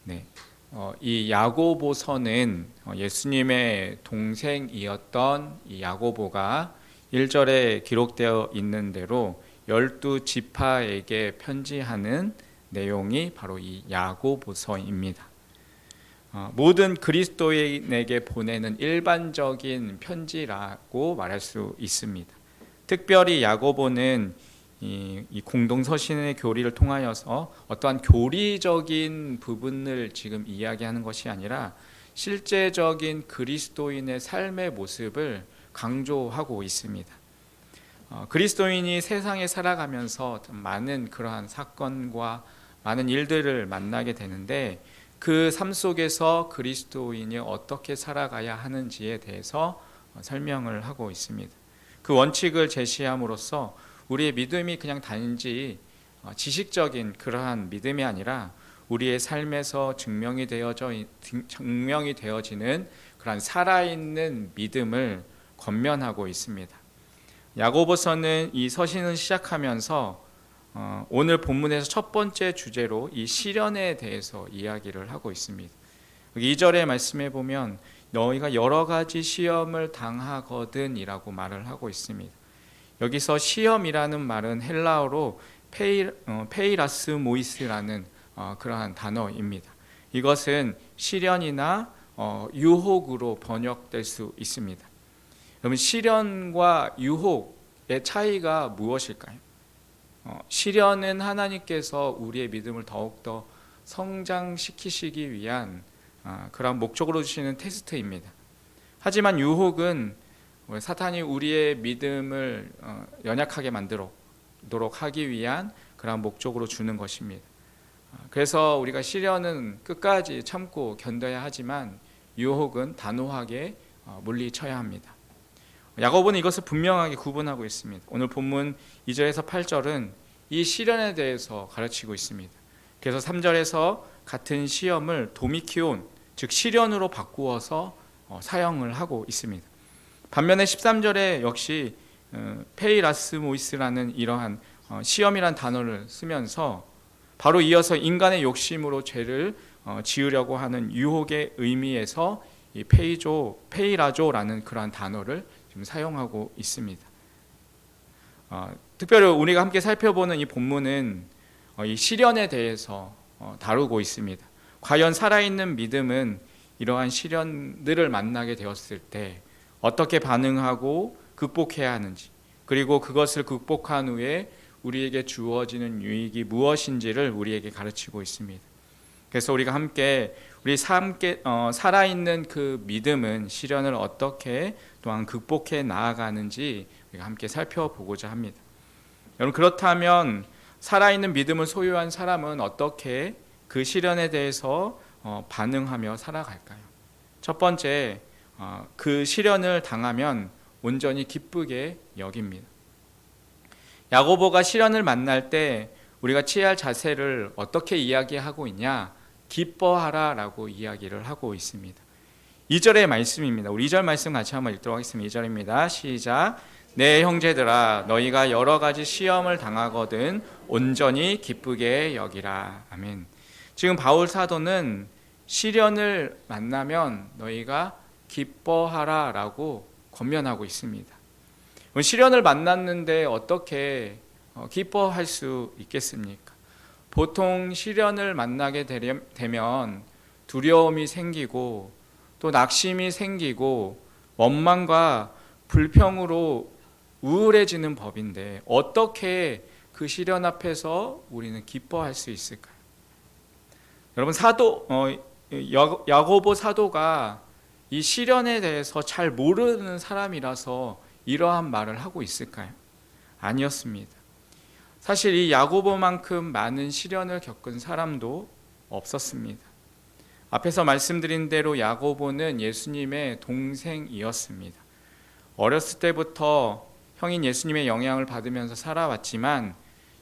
네. 이 야고보서는 예수님의 동생이었던 이 야고보가 1절에 기록되어 있는 대로 12지파에게 편지하는 내용이 바로 이 야고보서입니다. 모든 그리스도인에게 보내는 일반적인 편지라고 말할 수 있습니다. 특별히 야고보는 이 공동서신의 교리를 통하여서 어떠한 교리적인 부분을 지금 이야기하는 것이 아니라 실제적인 그리스도인의 삶의 모습을 강조하고 있습니다. 그리스도인이 세상에 살아가면서 많은 그러한 사건과 많은 일들을 만나게 되는데 그 삶 속에서 그리스도인이 어떻게 살아가야 하는지에 대해서 설명을 하고 있습니다. 그 원칙을 제시함으로써 우리의 믿음이 그냥 단지 지식적인 그러한 믿음이 아니라 우리의 삶에서 증명이 되어지는 그러한 살아있는 믿음을 권면하고 있습니다. 야고보서는 이 서신을 시작하면서 오늘 본문에서 첫 번째 주제로 이 시련에 대해서 이야기를 하고 있습니다. 2절의 말씀에 보면 너희가 여러 가지 시험을 당하거든 이라고 말을 하고 있습니다. 여기서 시험이라는 말은 헬라어로 페이라스 모이스라는 그러한 단어입니다. 이것은 시련이나 유혹으로 번역될 수 있습니다. 그러면 시련과 유혹의 차이가 무엇일까요? 시련은 하나님께서 우리의 믿음을 더욱더 성장시키시기 위한 그런 목적으로 주시는 테스트입니다. 하지만 유혹은 사탄이 우리의 믿음을 연약하게 만들도록 하기 위한 그런 목적으로 주는 것입니다. 그래서 우리가 시련은 끝까지 참고 견뎌야 하지만 유혹은 단호하게 물리쳐야 합니다. 야고보는 이것을 분명하게 구분하고 있습니다. 오늘 본문 2절에서 8절은 이 시련에 대해서 가르치고 있습니다. 그래서 3절에서 같은 시험을 도미키온, 즉 시련으로 바꾸어서 사용을 하고 있습니다. 반면에 13절에 역시 페이라스모이스라는 이러한 시험이란 단어를 쓰면서 바로 이어서 인간의 욕심으로 죄를 지으려고 하는 유혹의 의미에서 이 페이라조라는 그러한 단어를 지금 사용하고 있습니다. 특별히 우리가 함께 살펴보는 이 본문은 이 시련에 대해서 다루고 있습니다. 과연 살아있는 믿음은 이러한 시련들을 만나게 되었을 때 어떻게 반응하고 극복해야 하는지, 그리고 그것을 극복한 후에 우리에게 주어지는 유익이 무엇인지를 우리에게 가르치고 있습니다. 그래서 우리가 함께 살아있는 그 믿음은 시련을 어떻게 또한 극복해 나아가는지 우리가 함께 살펴보고자 합니다. 여러분, 그렇다면 살아있는 믿음을 소유한 사람은 어떻게 그 시련에 대해서 반응하며 살아갈까요? 첫 번째, 그 시련을 당하면 온전히 기쁘게 여깁니다. 야고보가 시련을 만날 때 우리가 취할 자세를 어떻게 이야기하고 있냐? 기뻐하라 라고 이야기를 하고 있습니다. 2절의 말씀입니다. 우리 2절 말씀 같이 한번 읽도록 하겠습니다. 2절입니다. 시작. 내 형제들아 너희가 여러 가지 시험을 당하거든 온전히 기쁘게 여기라. 아멘. 지금 바울 사도는 시련을 만나면 너희가 기뻐하라 라고 권면하고 있습니다. 시련을 만났는데 어떻게 기뻐할 수 있겠습니까? 보통 시련을 만나게 되면 두려움이 생기고 또 낙심이 생기고 원망과 불평으로 우울해지는 법인데 어떻게 그 시련 앞에서 우리는 기뻐할 수 있을까요? 여러분, 야고보 사도가 이 시련에 대해서 잘 모르는 사람이라서 이러한 말을 하고 있을까요? 아니었습니다. 사실 이 야고보만큼 많은 시련을 겪은 사람도 없었습니다. 앞에서 말씀드린 대로 야고보는 예수님의 동생이었습니다. 어렸을 때부터 형인 예수님의 영향을 받으면서 살아왔지만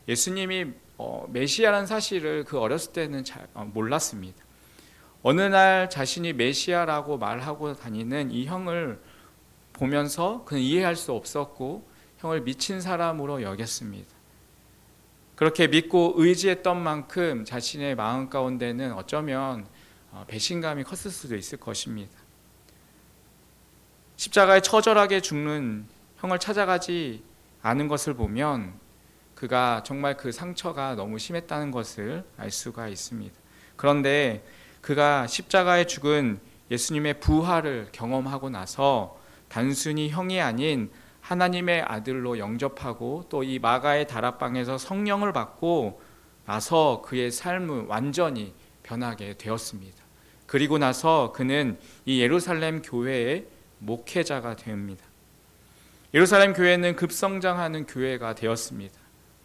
예수님이 메시아라는 사실을 그 어렸을 때는 잘 몰랐습니다. 어느 날 자신이 메시아라고 말하고 다니는 이 형을 보면서 그는 이해할 수 없었고 형을 미친 사람으로 여겼습니다. 그렇게 믿고 의지했던 만큼 자신의 마음 가운데는 어쩌면 배신감이 컸을 수도 있을 것입니다. 십자가에 처절하게 죽는 형을 찾아가지 않은 것을 보면 그가 정말 그 상처가 너무 심했다는 것을 알 수가 있습니다. 그런데 그가 십자가에 죽은 예수님의 부활을 경험하고 나서 단순히 형이 아닌 하나님의 아들로 영접하고 또 이 마가의 다락방에서 성령을 받고 나서 그의 삶은 완전히 변하게 되었습니다. 그리고 나서 그는 이 예루살렘 교회의 목회자가 됩니다. 예루살렘 교회는 급성장하는 교회가 되었습니다.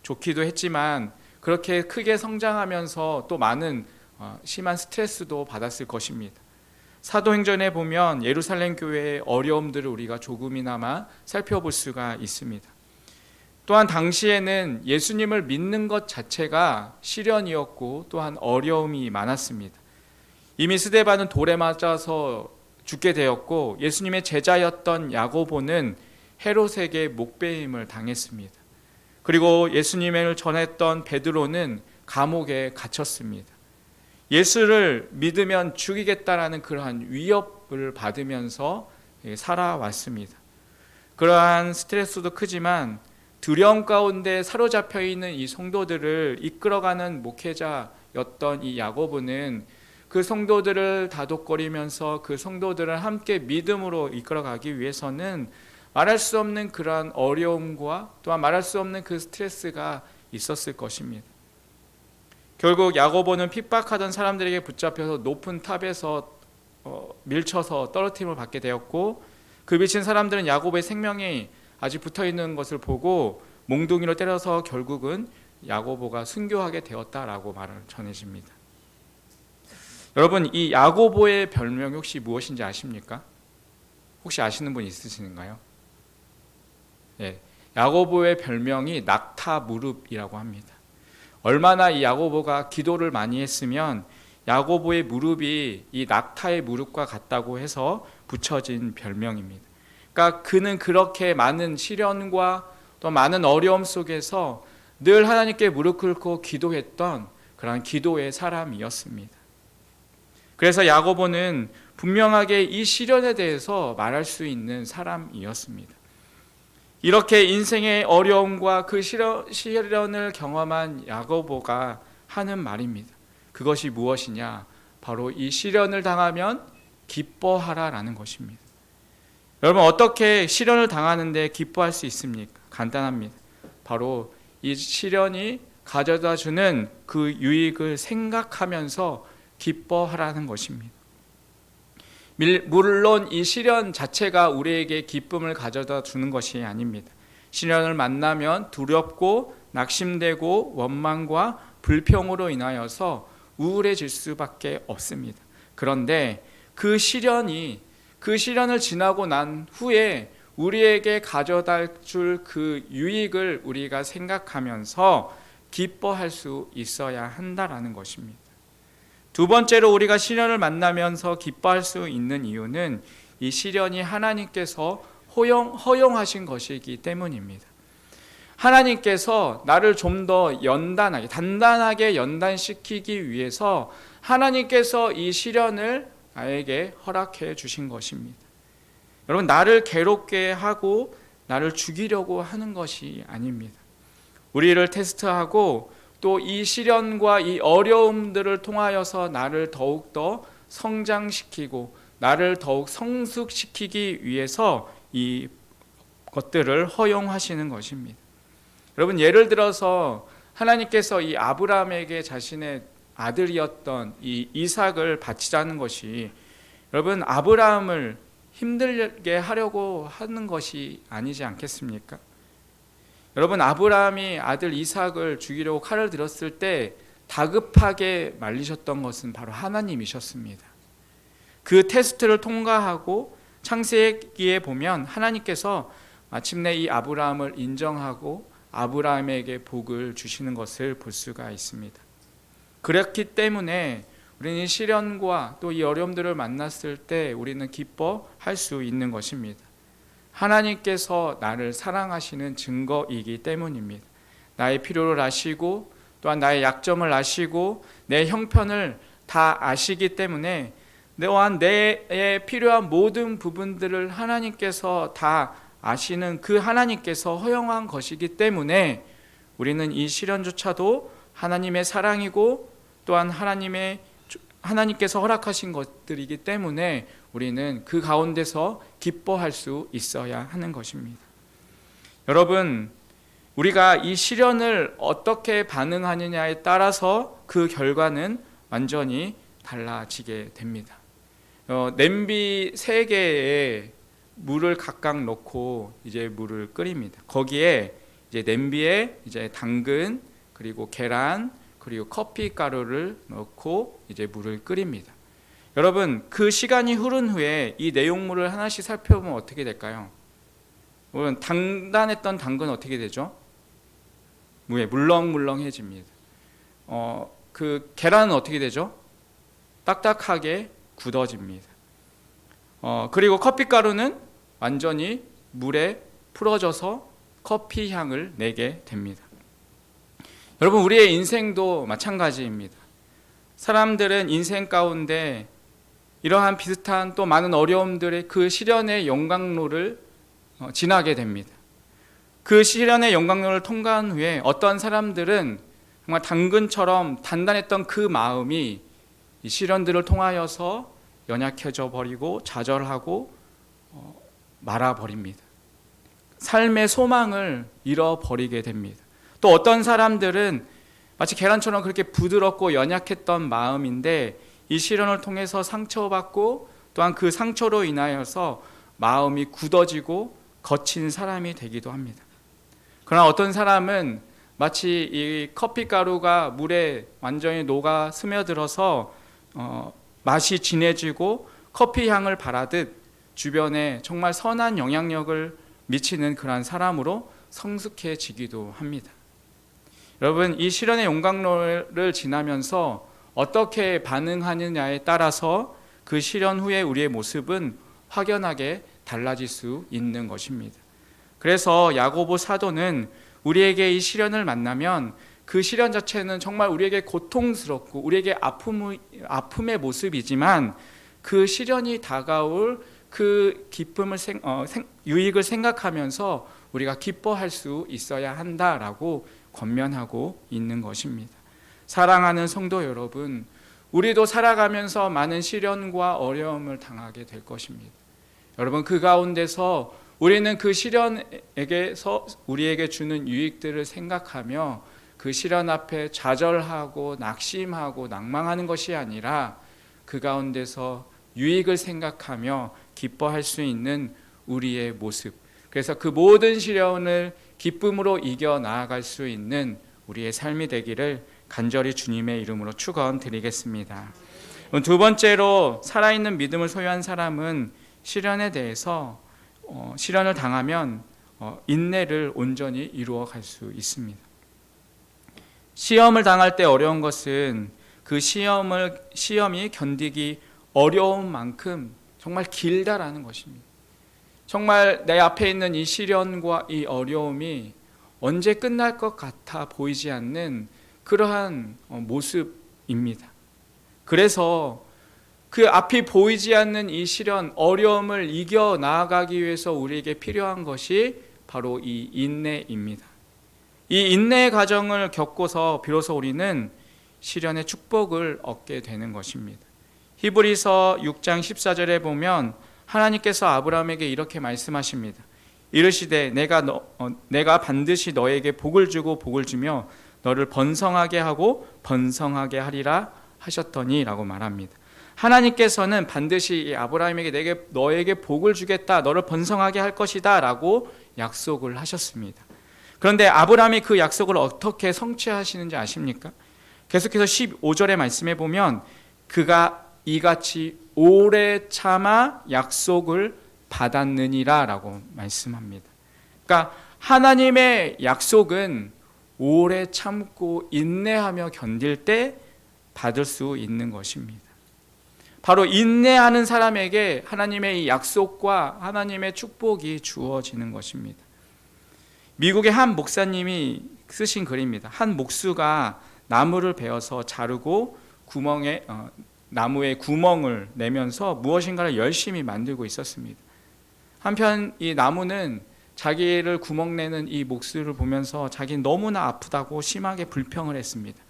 좋기도 했지만 그렇게 크게 성장하면서 또 많은 심한 스트레스도 받았을 것입니다. 사도행전에 보면 예루살렘 교회의 어려움들을 우리가 조금이나마 살펴볼 수가 있습니다. 또한 당시에는 예수님을 믿는 것 자체가 시련이었고 또한 어려움이 많았습니다. 이미 스데반은 돌에 맞아서 죽게 되었고 예수님의 제자였던 야고보는 헤롯에게 목베임을 당했습니다. 그리고 예수님을 전했던 베드로는 감옥에 갇혔습니다. 예수를 믿으면 죽이겠다라는 그러한 위협을 받으면서 살아왔습니다. 그러한 스트레스도 크지만 두려움 가운데 사로잡혀 있는 이 성도들을 이끌어가는 목회자였던 이 야고보는 그 성도들을 다독거리면서 그 성도들을 함께 믿음으로 이끌어가기 위해서는 말할 수 없는 그러한 어려움과 또한 말할 수 없는 그 스트레스가 있었을 것입니다. 결국 야고보는 핍박하던 사람들에게 붙잡혀서 높은 탑에서 밀쳐서 떨어뜨림을 받게 되었고 그 미친 사람들은 야고보의 생명이 아직 붙어있는 것을 보고 몽둥이로 때려서 결국은 야고보가 순교하게 되었다라고 말을 전해집니다. 여러분, 이 야고보의 별명이 혹시 무엇인지 아십니까? 혹시 아시는 분 있으신가요? 네, 야고보의 별명이 낙타 무릎이라고 합니다. 얼마나 이 야고보가 기도를 많이 했으면 야고보의 무릎이 이 낙타의 무릎과 같다고 해서 붙여진 별명입니다. 그러니까 그는 그렇게 많은 시련과 또 많은 어려움 속에서 늘 하나님께 무릎 꿇고 기도했던 그런 기도의 사람이었습니다. 그래서 야고보는 분명하게 이 시련에 대해서 말할 수 있는 사람이었습니다. 이렇게 인생의 어려움과 그 시련을 경험한 야고보가 하는 말입니다. 그것이 무엇이냐? 바로 이 시련을 당하면 기뻐하라라는 것입니다. 여러분, 어떻게 시련을 당하는데 기뻐할 수 있습니까? 간단합니다. 바로 이 시련이 가져다 주는 그 유익을 생각하면서 기뻐하라는 것입니다. 물론 이 시련 자체가 우리에게 기쁨을 가져다 주는 것이 아닙니다. 시련을 만나면 두렵고 낙심되고 원망과 불평으로 인하여서 우울해질 수밖에 없습니다. 그런데 그 시련을 지나고 난 후에 우리에게 가져다 줄 그 유익을 우리가 생각하면서 기뻐할 수 있어야 한다라는 것입니다. 두 번째로 우리가 시련을 만나면서 기뻐할 수 있는 이유는 이 시련이 하나님께서 허용하신 것이기 때문입니다. 하나님께서 나를 좀 더 단단하게 연단시키기 위해서 하나님께서 이 시련을 나에게 허락해 주신 것입니다. 여러분, 나를 괴롭게 하고 나를 죽이려고 하는 것이 아닙니다. 우리를 테스트하고 또 이 시련과 이 어려움들을 통하여서 나를 더욱더 성장시키고 나를 더욱 성숙시키기 위해서 이 것들을 허용하시는 것입니다. 여러분, 예를 들어서 하나님께서 이 아브라함에게 자신의 아들이었던 이 이삭을 바치자는 것이 여러분 아브라함을 힘들게 하려고 하는 것이 아니지 않겠습니까? 여러분, 아브라함이 아들 이삭을 죽이려고 칼을 들었을 때 다급하게 말리셨던 것은 바로 하나님이셨습니다. 그 테스트를 통과하고 창세기에 보면 하나님께서 마침내 이 아브라함을 인정하고 아브라함에게 복을 주시는 것을 볼 수가 있습니다. 그렇기 때문에 우리는 시련과 또 이 어려움들을 만났을 때 우리는 기뻐할 수 있는 것입니다. 하나님께서 나를 사랑하시는 증거이기 때문입니다. 나의 필요를 아시고 또한 나의 약점을 아시고 내 형편을 다 아시기 때문에 또한 내에 필요한 모든 부분들을 하나님께서 다 아시는 그 하나님께서 허용한 것이기 때문에 우리는 이 시련조차도 하나님의 사랑이고 또한 하나님께서 허락하신 것들이기 때문에 우리는 그 가운데서 기뻐할 수 있어야 하는 것입니다. 여러분, 우리가 이 시련을 어떻게 반응하느냐에 따라서 그 결과는 완전히 달라지게 됩니다. 냄비 3개에 물을 각각 넣고 이제 물을 끓입니다. 거기에 이제 냄비에 이제 당근 그리고 계란 그리고 커피 가루를 넣고 이제 물을 끓입니다. 여러분, 그 시간이 흐른 후에 이 내용물을 하나씩 살펴보면 어떻게 될까요? 물론 단단했던 당근은 어떻게 되죠? 물렁물렁해집니다. 그 계란은 어떻게 되죠? 딱딱하게 굳어집니다. 그리고 커피가루는 완전히 물에 풀어져서 커피 향을 내게 됩니다. 여러분, 우리의 인생도 마찬가지입니다. 사람들은 인생 가운데 이러한 비슷한 또 많은 어려움들의 그 시련의 용광로를 지나게 됩니다. 그 시련의 용광로를 통과한 후에 어떤 사람들은 정말 당근처럼 단단했던 그 마음이 이 시련들을 통하여서 연약해져 버리고 좌절하고 말아버립니다. 삶의 소망을 잃어버리게 됩니다. 또 어떤 사람들은 마치 계란처럼 그렇게 부드럽고 연약했던 마음인데 이 시련을 통해서 상처받고 또한 그 상처로 인하여서 마음이 굳어지고 거친 사람이 되기도 합니다. 그러나 어떤 사람은 마치 이 커피가루가 물에 완전히 녹아 스며들어서 맛이 진해지고 커피 향을 바라듯 주변에 정말 선한 영향력을 미치는 그러한 사람으로 성숙해지기도 합니다. 여러분, 이 시련의 용광로를 지나면서 어떻게 반응하느냐에 따라서 그 시련 후에 우리의 모습은 확연하게 달라질 수 있는 것입니다. 그래서 야고보 사도는 우리에게 이 시련을 만나면 그 시련 자체는 정말 우리에게 고통스럽고 우리에게 아픔의 모습이지만 그 시련이 다가올 그 기쁨을 유익을 생각하면서 우리가 기뻐할 수 있어야 한다라고 권면하고 있는 것입니다. 사랑하는 성도 여러분, 우리도 살아가면서 많은 시련과 어려움을 당하게 될 것입니다. 여러분, 그 가운데서 우리는 그 시련에게서 우리에게 주는 유익들을 생각하며 그 시련 앞에 좌절하고 낙심하고 낭망하는 것이 아니라 그 가운데서 유익을 생각하며 기뻐할 수 있는 우리의 모습, 그래서 그 모든 시련을 기쁨으로 이겨 나아갈 수 있는 우리의 삶이 되기를 간절히 주님의 이름으로 축원드리겠습니다. 두 번째로 살아있는 믿음을 소유한 사람은 시련에 대해서 시련을 당하면 인내를 온전히 이루어 갈 수 있습니다. 시험을 당할 때 어려운 것은 그 시험이 견디기 어려운 만큼 정말 길다라는 것입니다. 정말 내 앞에 있는 이 시련과 이 어려움이 언제 끝날 것 같아 보이지 않는 그러한 모습입니다. 그래서 그 앞이 보이지 않는 이 시련, 어려움을 이겨 나아가기 위해서 우리에게 필요한 것이 바로 이 인내입니다. 이 인내의 과정을 겪고서 비로소 우리는 시련의 축복을 얻게 되는 것입니다. 히브리서 6장 14절에 보면 하나님께서 아브라함에게 이렇게 말씀하십니다. 이르시되 내가 반드시 너에게 복을 주고 복을 주며 너를 번성하게 하고 번성하게 하리라 하셨더니 라고 말합니다. 하나님께서는 반드시 아브라함에게 너에게 복을 주겠다, 너를 번성하게 할 것이다 라고 약속을 하셨습니다. 그런데 아브라함이 그 약속을 어떻게 성취하시는지 아십니까? 계속해서 15절의 말씀에 보면 그가 이같이 오래 참아 약속을 받았느니라 라고 말씀합니다. 그러니까 하나님의 약속은 오래 참고 인내하며 견딜 때 받을 수 있는 것입니다. 바로 인내하는 사람에게 하나님의 이 약속과 하나님의 축복이 주어지는 것입니다. 미국의 한 목사님이 쓰신 글입니다. 한 목수가 나무를 베어서 자르고 나무에 구멍을 내면서 무엇인가를 열심히 만들고 있었습니다. 한편 이 나무는 자기를 구멍 내는 이 목수를 보면서 자기는 너무나 아프다고 심하게 불평을 했습니다.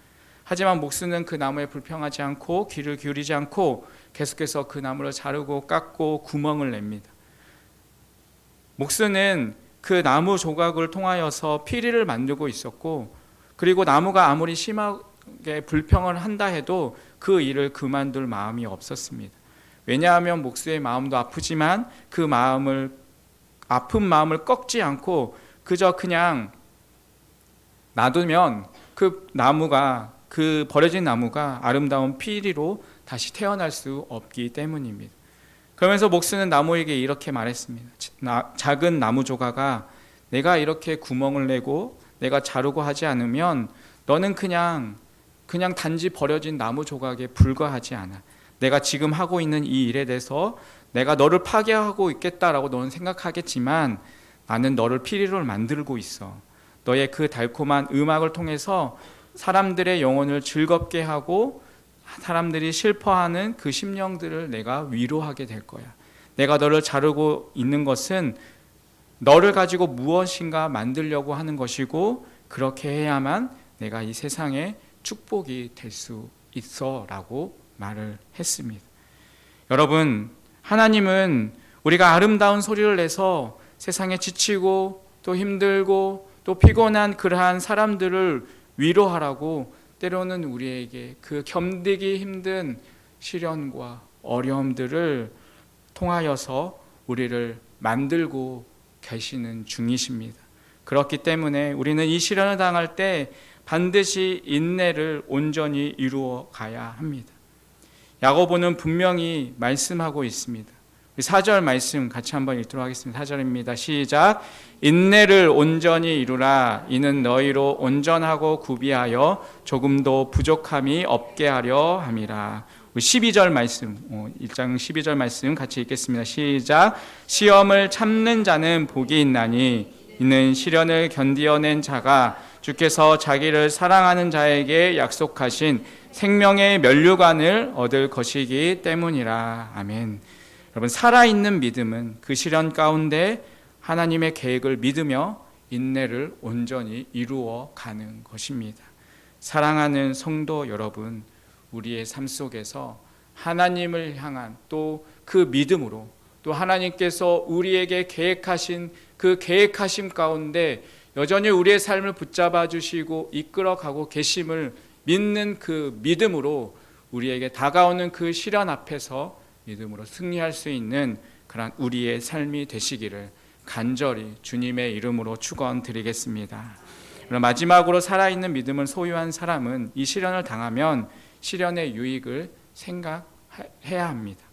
하지만 목수는 그 나무에 불평하지 않고 귀를 기울이지 않고 계속해서 그 나무를 자르고 깎고 구멍을 냅니다. 목수는 그 나무 조각을 통하여서 피리를 만들고 있었고, 그리고 나무가 아무리 심하게 불평을 한다 해도 그 일을 그만둘 마음이 없었습니다. 왜냐하면 목수의 마음도 아프지만 그 아픈 마음을 꺾지 않고 그저 그냥 놔두면 그 버려진 나무가 아름다운 피리로 다시 태어날 수 없기 때문입니다. 그러면서 목수는 나무에게 이렇게 말했습니다. 작은 나무 조각아, 내가 이렇게 구멍을 내고 내가 자르고 하지 않으면 너는 그냥 단지 버려진 나무 조각에 불과하지 않아. 내가 지금 하고 있는 이 일에 대해서 내가 너를 파괴하고 있겠다라고 너는 생각하겠지만 나는 너를 피리로 만들고 있어. 너의 그 달콤한 음악을 통해서 사람들의 영혼을 즐겁게 하고 사람들이 슬퍼하는 그 심령들을 내가 위로하게 될 거야. 내가 너를 자르고 있는 것은 너를 가지고 무엇인가 만들려고 하는 것이고, 그렇게 해야만 내가 이 세상에 축복이 될 수 있어 라고 말을 했습니다. 여러분, 하나님은 우리가 아름다운 소리를 내서 세상에 지치고 또 힘들고 또 피곤한 그러한 사람들을 위로하라고 때로는 우리에게 그 견디기 힘든 시련과 어려움들을 통하여서 우리를 만들고 계시는 중이십니다. 그렇기 때문에 우리는 이 시련을 당할 때 반드시 인내를 온전히 이루어 가야 합니다. 야고보는 분명히 말씀하고 있습니다. 4절 말씀 같이 한번 읽도록 하겠습니다. 4절입니다. 시작. 인내를 온전히 이루라. 이는 너희로 온전하고 구비하여 조금도 부족함이 없게 하려 함이라. 12절 말씀, 1장 12절 말씀 같이 읽겠습니다. 시작. 시험을 참는 자는 복이 있나니 이는 시련을 견디어낸 자가 주께서 자기를 사랑하는 자에게 약속하신 생명의 면류관을 얻을 것이기 때문이라. 아멘. 여러분, 살아있는 믿음은 그 시련 가운데 하나님의 계획을 믿으며 인내를 온전히 이루어 가는 것입니다. 사랑하는 성도 여러분, 우리의 삶 속에서 하나님을 향한 또 그 믿음으로 또 하나님께서 우리에게 계획하신 그 계획하심 가운데 여전히 우리의 삶을 붙잡아 주시고 이끌어 가고 계심을 믿는 그 믿음으로 우리에게 다가오는 그 시련 앞에서 믿음으로 승리할 수 있는 그런 우리의 삶이 되시기를 간절히 주님의 이름으로 축원드리겠습니다. 그럼 마지막으로 살아있는 믿음을 소유한 사람은 이 시련을 당하면 시련의 유익을 생각해야 합니다.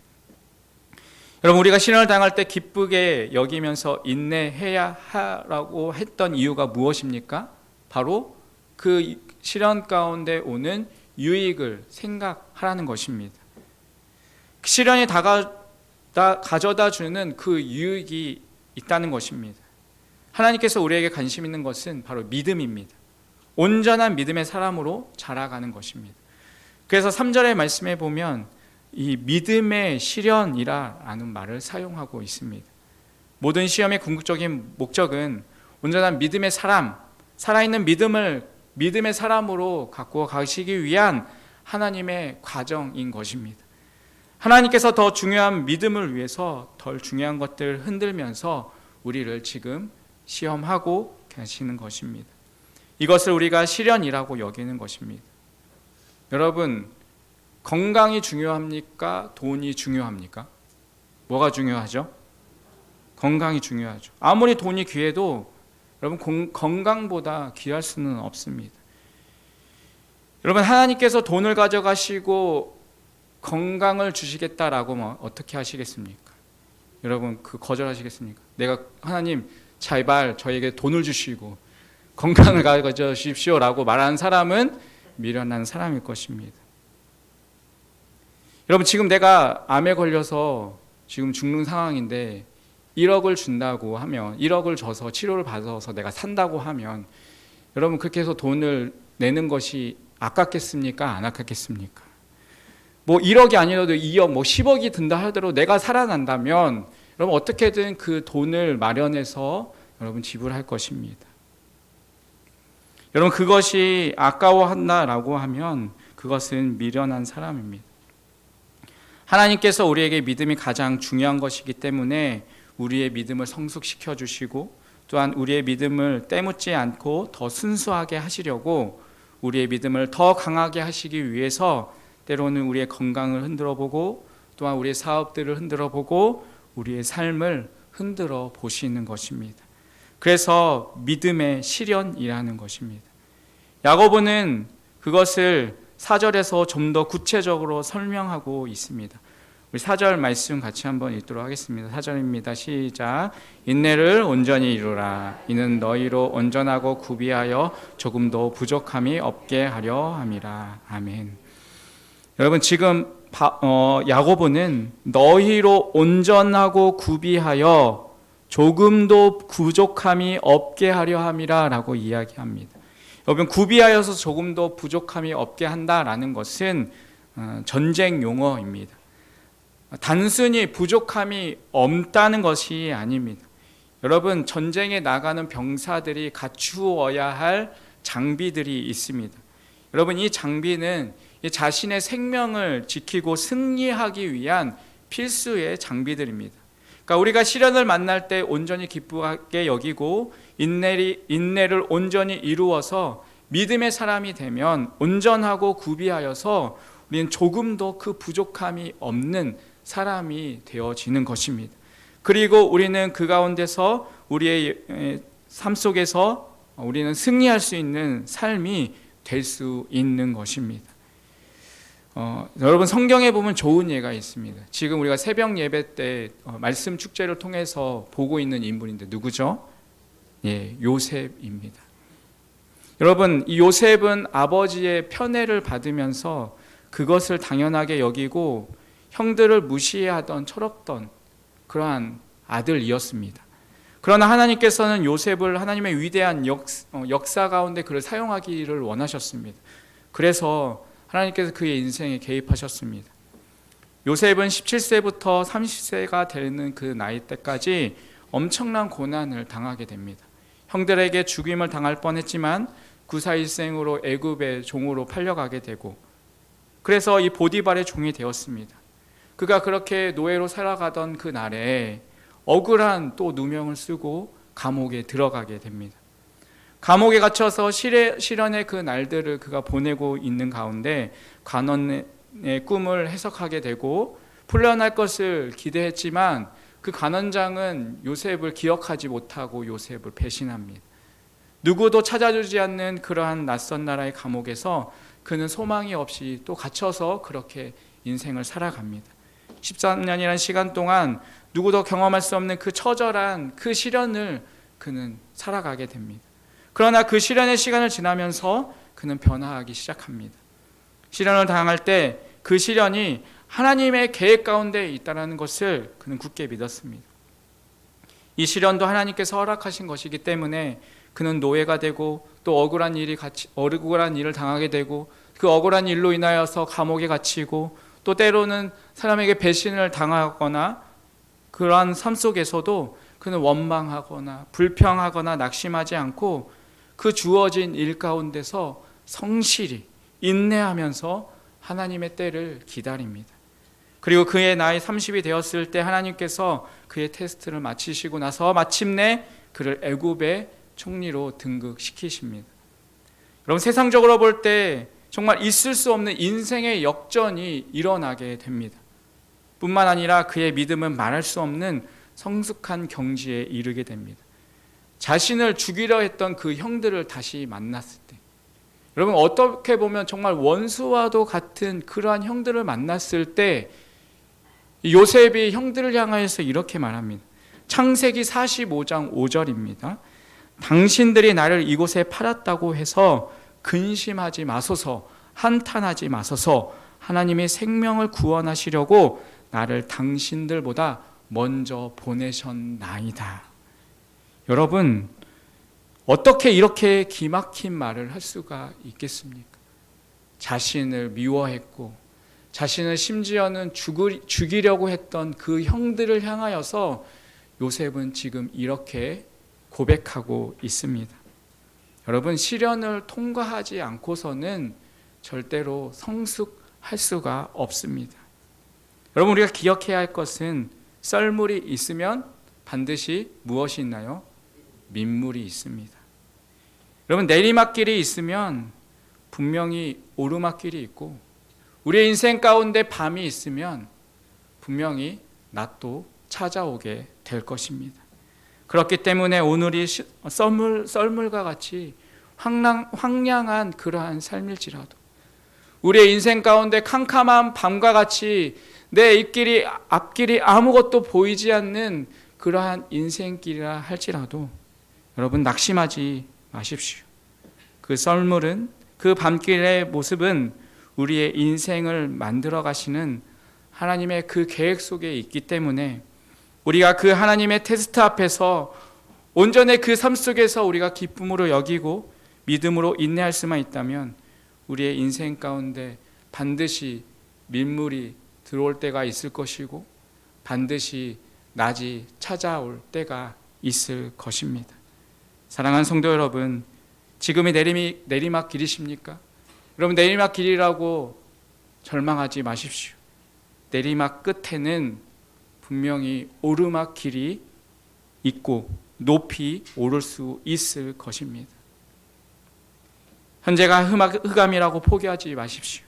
여러분, 우리가 시련을 당할 때 기쁘게 여기면서 인내해야 하라고 했던 이유가 무엇입니까? 바로 그 시련 가운데 오는 유익을 생각하라는 것입니다. 시련이 가져다 주는 그 유익이 있다는 것입니다. 하나님께서 우리에게 관심 있는 것은 바로 믿음입니다. 온전한 믿음의 사람으로 자라가는 것입니다. 그래서 3절의 말씀에 보면 이 믿음의 시련이라는 말을 사용하고 있습니다. 모든 시험의 궁극적인 목적은 온전한 믿음의 사람, 살아있는 믿음의 사람으로 갖고 가시기 위한 하나님의 과정인 것입니다. 하나님께서 더 중요한 믿음을 위해서 덜 중요한 것들을 흔들면서 우리를 지금 시험하고 계시는 것입니다. 이것을 우리가 시련이라고 여기는 것입니다. 여러분, 건강이 중요합니까? 돈이 중요합니까? 뭐가 중요하죠? 건강이 중요하죠. 아무리 돈이 귀해도 여러분 건강보다 귀할 수는 없습니다. 여러분, 하나님께서 돈을 가져가시고 건강을 주시겠다라고 어떻게 하시겠습니까? 여러분, 그 거절하시겠습니까? 내가 하나님 제발 저에게 돈을 주시고 건강을 가져 주십시오라고 말하는 사람은 미련한 사람일 것입니다. 여러분, 지금 내가 암에 걸려서 지금 죽는 상황인데 1억을 준다고 하면 1억을 줘서 치료를 받아서 내가 산다고 하면 여러분 그렇게 해서 돈을 내는 것이 아깝겠습니까? 안 아깝겠습니까? 뭐 1억이 아니라도 2억, 뭐 10억이 든다 하더라도 내가 살아난다면 여러분 어떻게든 그 돈을 마련해서 여러분 지불할 것입니다. 여러분 그것이 아까워한다라고 하면 그것은 미련한 사람입니다. 하나님께서 우리에게 믿음이 가장 중요한 것이기 때문에 우리의 믿음을 성숙시켜 주시고 또한 우리의 믿음을 때묻지 않고 더 순수하게 하시려고 우리의 믿음을 더 강하게 하시기 위해서 때로는 우리의 건강을 흔들어 보고 또한 우리의 사업들을 흔들어 보고 우리의 삶을 흔들어 보시는 것입니다. 그래서 믿음의 시련이라는 것입니다. 야고보는 그것을 4절에서 좀 더 구체적으로 설명하고 있습니다. 우리 4절 말씀 같이 한번 읽도록 하겠습니다. 4절입니다. 시작. 인내를 온전히 이루라. 이는 너희로 온전하고 구비하여 조금도 부족함이 없게 하려 함이라. 아멘. 여러분 지금 야고보는 너희로 온전하고 구비하여 조금도 부족함이 없게 하려 함이라 라고 이야기합니다. 여러분 구비하여서 조금도 부족함이 없게 한다라는 것은 전쟁 용어입니다. 단순히 부족함이 없다는 것이 아닙니다. 여러분 전쟁에 나가는 병사들이 갖추어야 할 장비들이 있습니다. 여러분 이 장비는 자신의 생명을 지키고 승리하기 위한 필수의 장비들입니다. 그러니까 우리가 시련을 만날 때 온전히 기쁘게 여기고 인내를 온전히 이루어서 믿음의 사람이 되면 온전하고 구비하여서 우리는 조금도 그 부족함이 없는 사람이 되어지는 것입니다. 그리고 우리는 그 가운데서 우리의 삶 속에서 우리는 승리할 수 있는 삶이 될 수 있는 것입니다. 여러분 성경에 보면 좋은 예가 있습니다. 지금 우리가 새벽 예배 때 말씀 축제를 통해서 보고 있는 인물인데 누구죠? 예, 요셉입니다. 여러분 이 요셉은 아버지의 편애를 받으면서 그것을 당연하게 여기고 형들을 무시하던 철없던 그러한 아들이었습니다. 그러나 하나님께서는 요셉을 하나님의 위대한 역사 가운데 그를 사용하기를 원하셨습니다. 그래서 하나님께서 그의 인생에 개입하셨습니다. 요셉은 17세부터 30세가 되는 그 나이 때까지 엄청난 고난을 당하게 됩니다. 형들에게 죽임을 당할 뻔했지만 구사일생으로 애굽의 종으로 팔려가게 되고 그래서 이 보디발의 종이 되었습니다. 그가 그렇게 노예로 살아가던 그 날에 억울한 또 누명을 쓰고 감옥에 들어가게 됩니다. 감옥에 갇혀서 시련의 그 날들을 그가 보내고 있는 가운데 간원의 꿈을 해석하게 되고 풀려날 것을 기대했지만 그 간원장은 요셉을 기억하지 못하고 요셉을 배신합니다. 누구도 찾아주지 않는 그러한 낯선 나라의 감옥에서 그는 소망이 없이 또 갇혀서 그렇게 인생을 살아갑니다. 13년이라는 시간 동안 누구도 경험할 수 없는 그 처절한 그 시련을 그는 살아가게 됩니다. 그러나 그 시련의 시간을 지나면서 그는 변화하기 시작합니다. 시련을 당할 때 그 시련이 하나님의 계획 가운데 있다는 것을 그는 굳게 믿었습니다. 이 시련도 하나님께서 허락하신 것이기 때문에 그는 노예가 되고 또 억울한 일을 당하게 되고 그 억울한 일로 인하여서 감옥에 갇히고 또 때로는 사람에게 배신을 당하거나 그러한 삶 속에서도 그는 원망하거나 불평하거나 낙심하지 않고 그 주어진 일 가운데서 성실히 인내하면서 하나님의 때를 기다립니다. 그리고 그의 나이 30이 되었을 때 하나님께서 그의 테스트를 마치시고 나서 마침내 그를 애굽의 총리로 등극시키십니다. 여러분 세상적으로 볼 때 정말 있을 수 없는 인생의 역전이 일어나게 됩니다. 뿐만 아니라 그의 믿음은 말할 수 없는 성숙한 경지에 이르게 됩니다. 자신을 죽이려 했던 그 형들을 다시 만났을 때 여러분 어떻게 보면 정말 원수와도 같은 그러한 형들을 만났을 때 요셉이 형들을 향하여서 이렇게 말합니다. 창세기 45장 5절입니다. 당신들이 나를 이곳에 팔았다고 해서 근심하지 마소서, 한탄하지 마소서. 하나님이 생명을 구원하시려고 나를 당신들보다 먼저 보내셨나이다. 여러분 어떻게 이렇게 기막힌 말을 할 수가 있겠습니까? 자신을 미워했고 자신을 심지어는 죽이려고 했던 그 형들을 향하여서 요셉은 지금 이렇게 고백하고 있습니다. 여러분, 시련을 통과하지 않고서는 절대로 성숙할 수가 없습니다. 여러분, 우리가 기억해야 할 것은 썰물이 있으면 반드시 무엇이 있나요? 민물이 있습니다. 여러분, 내리막길이 있으면 분명히 오르막길이 있고, 우리의 인생 가운데 밤이 있으면 분명히 낮도 찾아오게 될 것입니다. 그렇기 때문에 오늘이 썰물과 같이 황량한 그러한 삶일지라도, 우리의 인생 가운데 캄캄한 밤과 같이 내 앞길이 아무것도 보이지 않는 그러한 인생길이라 할지라도 여러분, 낙심하지 마십시오. 그 썰물은, 그 밤길의 모습은 우리의 인생을 만들어 가시는 하나님의 그 계획 속에 있기 때문에 우리가 그 하나님의 테스트 앞에서 온전히 그 삶 속에서 우리가 기쁨으로 여기고 믿음으로 인내할 수만 있다면 우리의 인생 가운데 반드시 민물이 들어올 때가 있을 것이고 반드시 낮이 찾아올 때가 있을 것입니다. 사랑하는 성도 여러분, 지금이 내리막 길이십니까? 여러분, 내리막 길이라고 절망하지 마십시오. 내리막 끝에는 분명히 오르막 길이 있고 높이 오를 수 있을 것입니다. 현재가 흑암이라고 포기하지 마십시오.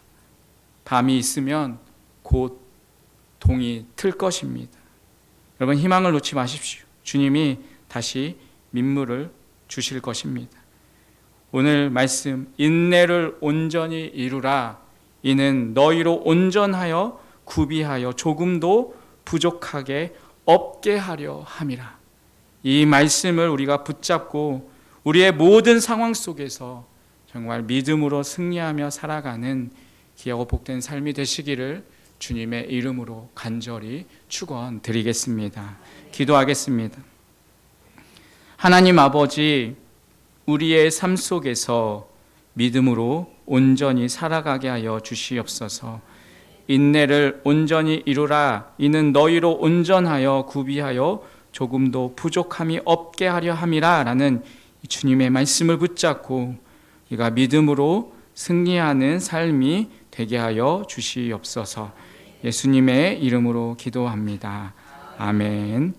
밤이 있으면 곧 동이 틀 것입니다. 여러분, 희망을 놓지 마십시오. 주님이 다시 민물을 주실 것입니다. 오늘 말씀, 인내를 온전히 이루라. 이는 너희로 온전하여 구비하여 조금도 부족하게 없게 하려 함이라. 이 말씀을 우리가 붙잡고 우리의 모든 상황 속에서 정말 믿음으로 승리하며 살아가는 귀하고 복된 삶이 되시기를 주님의 이름으로 간절히 축원드리겠습니다. 기도하겠습니다. 하나님 아버지, 우리의 삶 속에서 믿음으로 온전히 살아가게 하여 주시옵소서. 인내를 온전히 이루라. 이는 너희로 온전하여 구비하여 조금도 부족함이 없게 하려 함이라. 라는 주님의 말씀을 붙잡고 우리가 믿음으로 승리하는 삶이 되게 하여 주시옵소서. 예수님의 이름으로 기도합니다. 아멘.